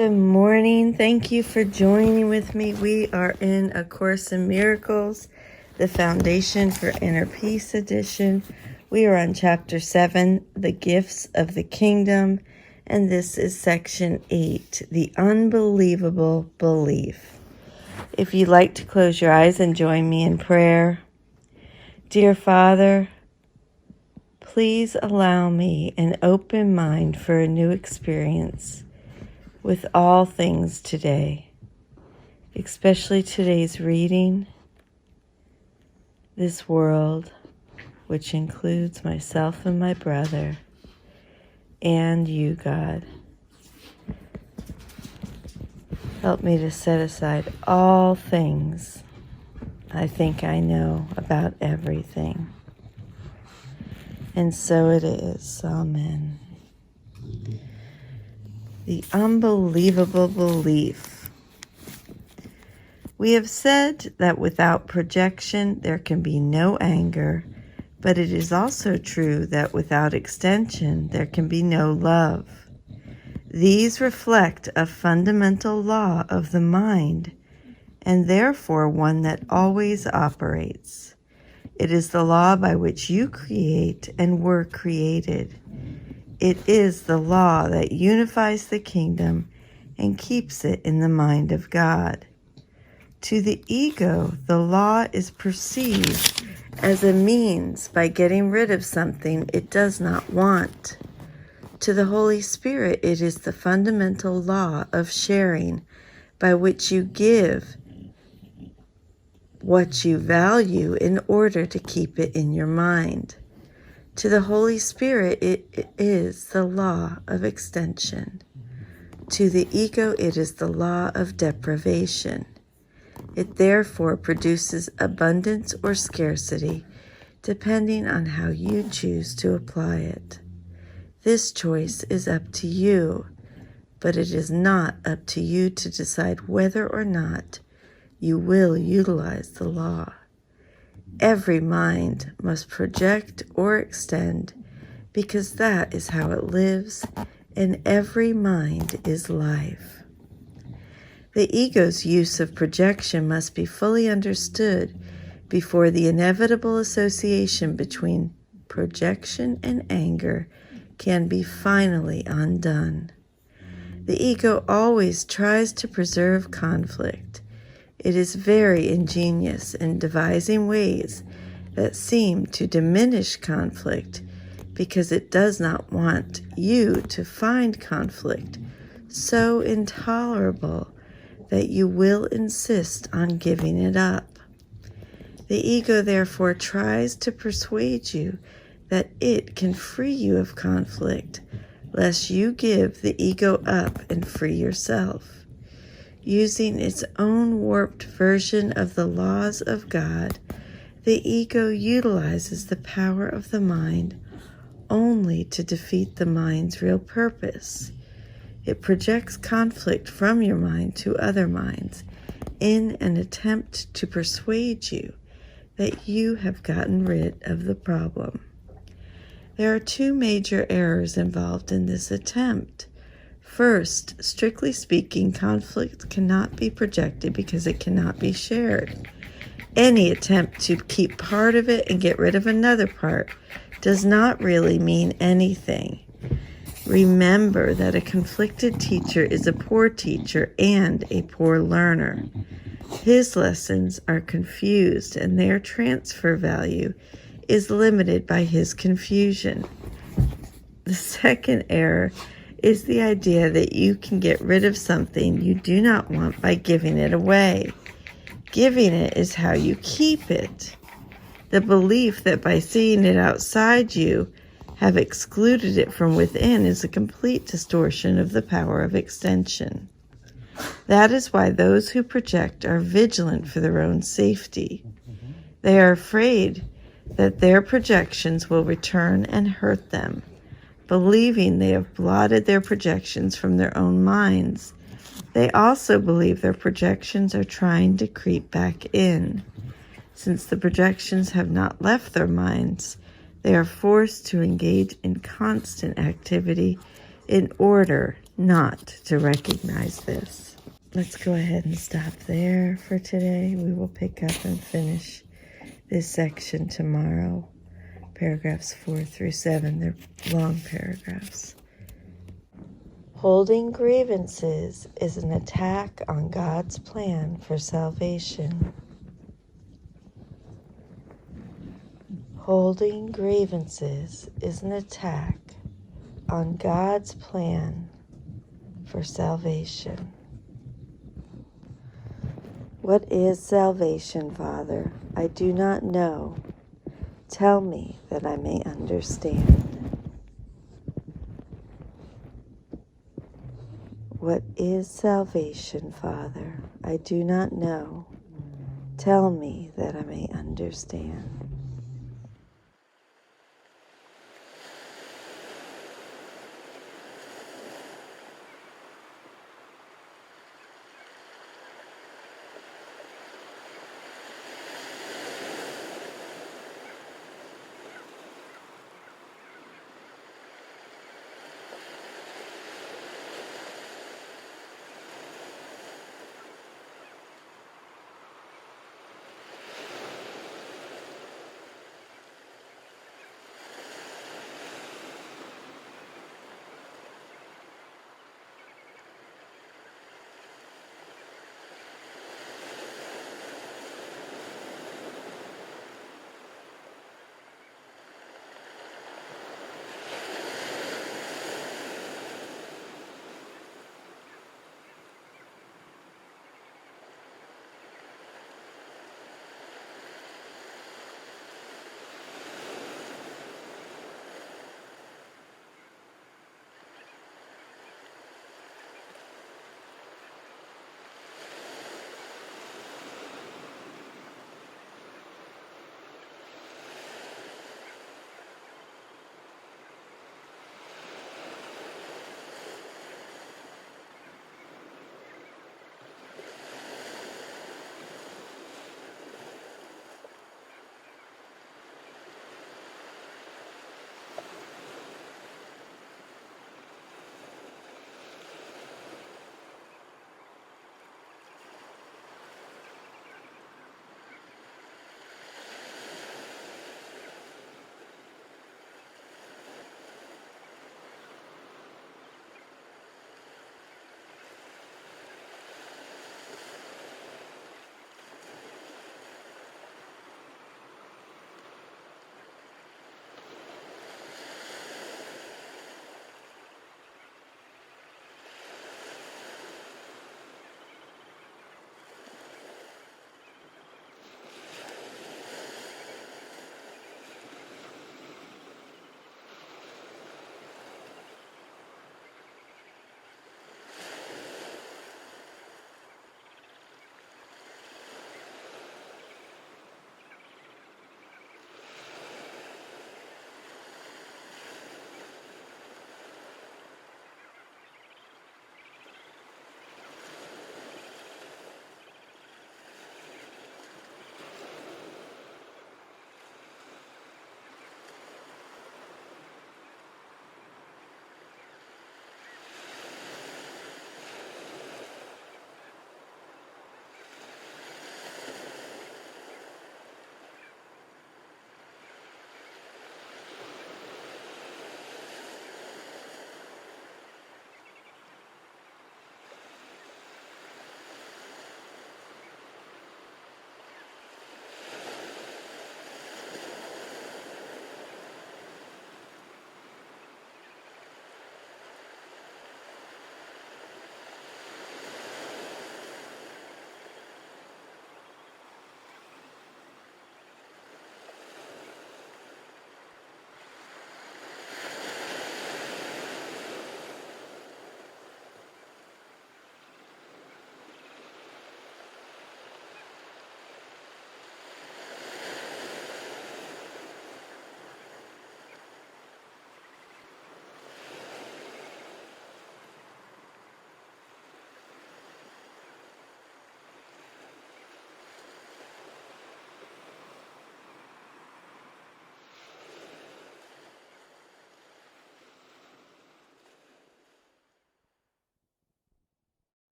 Good morning. Thank you for joining with me. We are in A Course in Miracles, the Foundation for Inner Peace edition. We are on Chapter 7, The Gifts of the Kingdom, and this is Section 8, The Unbelievable Belief. If you'd like to close your eyes and join me in prayer. Dear Father, please allow me an open mind for a new experience with all things today, especially today's reading, this world, which includes myself and my brother, and you, God. Help me to set aside all things I think I know about everything. And so it is. Amen. The unbelievable belief. We have said that without projection there can be no anger, but it is also true that without extension there can be no love. These reflect a fundamental law of the mind, and therefore one that always operates. It is the law by which you create and were created. It is the law that unifies the kingdom and keeps it in the mind of God. To the ego, the law is perceived as a means by getting rid of something it does not want. To the Holy Spirit, it is the fundamental law of sharing by which you give what you value in order to keep it in your mind. To the Holy Spirit, it is the law of extension. To the ego, it is the law of deprivation. It therefore produces abundance or scarcity, depending on how you choose to apply it. This choice is up to you, but it is not up to you to decide whether or not you will utilize the law. Every mind must project or extend, because that is how it lives, and every mind is life. The ego's use of projection must be fully understood before the inevitable association between projection and anger can be finally undone. The ego always tries to preserve conflict. It is very ingenious in devising ways that seem to diminish conflict because it does not want you to find conflict so intolerable that you will insist on giving it up. The ego therefore tries to persuade you that it can free you of conflict, lest you give the ego up and free yourself. Using its own warped version of the laws of God, the ego utilizes the power of the mind only to defeat the mind's real purpose. It projects conflict from your mind to other minds in an attempt to persuade you that you have gotten rid of the problem. There are two major errors involved in this attempt. First, strictly speaking, conflict cannot be projected because it cannot be shared. Any attempt to keep part of it and get rid of another part does not really mean anything. Remember that a conflicted teacher is a poor teacher and a poor learner. His lessons are confused and their transfer value is limited by his confusion. The second error is the idea that you can get rid of something you do not want by giving it away. Giving it is how you keep it. The belief that by seeing it outside you have excluded it from within is a complete distortion of the power of extension. That is why those who project are vigilant for their own safety. They are afraid that their projections will return and hurt them, believing they have blotted their projections from their own minds. They also believe their projections are trying to creep back in. Since the projections have not left their minds, they are forced to engage in constant activity in order not to recognize this. Let's go ahead and stop there for today. We will pick up and finish this section tomorrow. Paragraphs 4 through 7, they're long paragraphs. Holding grievances is an attack on God's plan for salvation. Holding grievances is an attack on God's plan for salvation. What is salvation, Father? I do not know. Tell me that I may understand. What is salvation, Father? I do not know. Tell me that I may understand.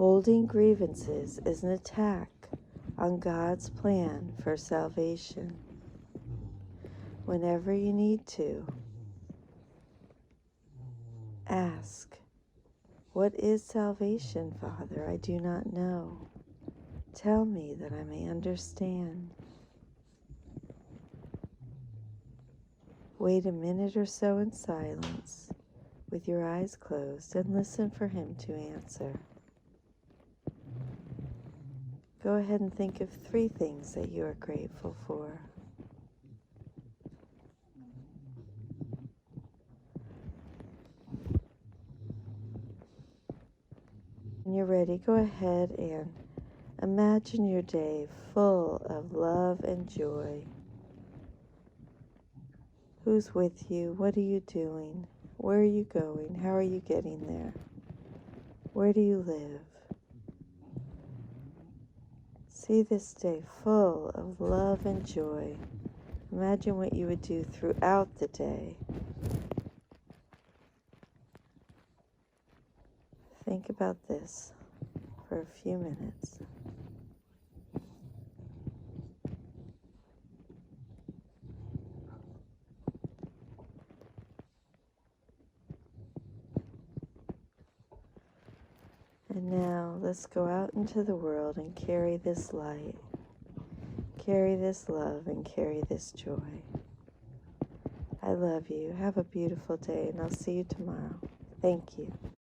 Holding grievances is an attack on God's plan for salvation. Whenever you need to, ask, "What is salvation, Father? I do not know. Tell me that I may understand." Wait a minute or so in silence with your eyes closed and listen for him to answer. Go ahead and think of 3 things that you are grateful for. When you're ready, go ahead and imagine your day full of love and joy. Who's with you? What are you doing? Where are you going? How are you getting there? Where do you live? See this day full of love and joy. Imagine what you would do throughout the day. Think about this for a few minutes. And now let's go out into the world and carry this light, carry this love, and carry this joy. I love you. Have a beautiful day, and I'll see you tomorrow. Thank you.